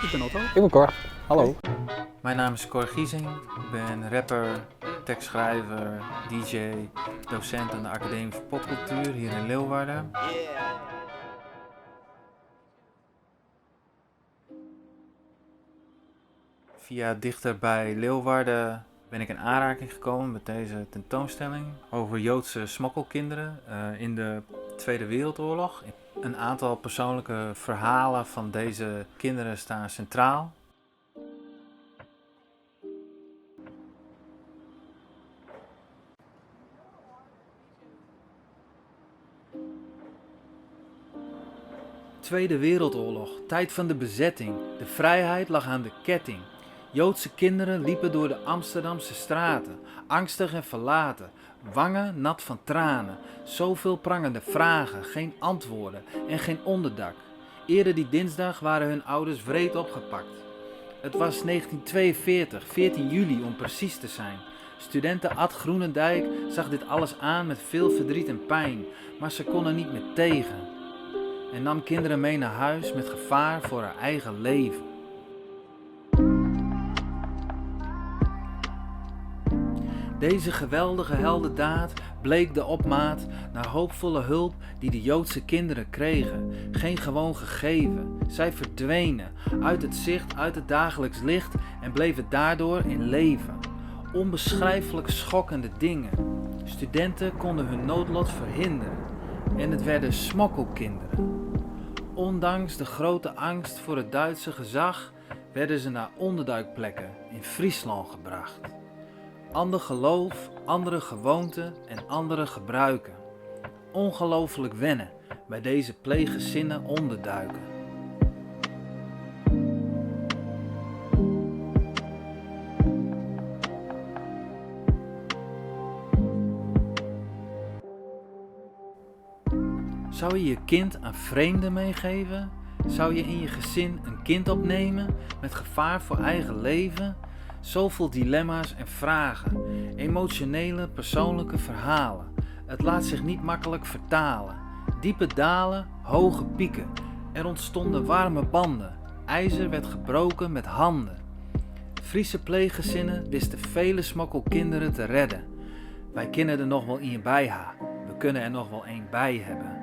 Ik ben Otto. Ik ben Cor. Hallo. Mijn naam is Cor Giesing. Ik ben rapper, tekstschrijver, DJ, docent aan de Academie voor Popcultuur hier in Leeuwarden. Via Dichter bij Leeuwarden ben ik in aanraking gekomen met deze tentoonstelling over Joodse smokkelkinderen in de Tweede Wereldoorlog. Een aantal persoonlijke verhalen van deze kinderen staan centraal. Tweede Wereldoorlog, tijd van de bezetting. De vrijheid lag aan de ketting. Joodse kinderen liepen door de Amsterdamse straten, angstig en verlaten, wangen nat van tranen. Zoveel prangende vragen, geen antwoorden en geen onderdak. Eerder die dinsdag waren hun ouders wreed opgepakt. Het was 1942, 14 juli om precies te zijn. Studenten Ad Groenendijk zag dit alles aan met veel verdriet en pijn, maar ze kon er niet meer tegen. En nam kinderen mee naar huis met gevaar voor haar eigen leven. Deze geweldige heldendaad bleek de opmaat naar hoopvolle hulp die de Joodse kinderen kregen. Geen gewoon gegeven. Zij verdwenen uit het zicht, uit het dagelijks licht en bleven daardoor in leven. Onbeschrijfelijk schokkende dingen. Studenten konden hun noodlot verhinderen en het werden smokkelkinderen. Ondanks de grote angst voor het Duitse gezag werden ze naar onderduikplekken in Friesland gebracht. Ander geloof, andere gewoonten en andere gebruiken. Ongelooflijk wennen bij deze pleeggezinnen onderduiken. Zou je je kind aan vreemden meegeven? Zou je in je gezin een kind opnemen met gevaar voor eigen leven? Zoveel dilemma's en vragen, emotionele, persoonlijke verhalen. Het laat zich niet makkelijk vertalen. Diepe dalen, hoge pieken. Er ontstonden warme banden. IJzer werd gebroken met handen. Friese pleeggezinnen wisten vele smokkelkinderen te redden. Wij kennen er nog wel een bij ha. We kunnen er nog wel één bij hebben.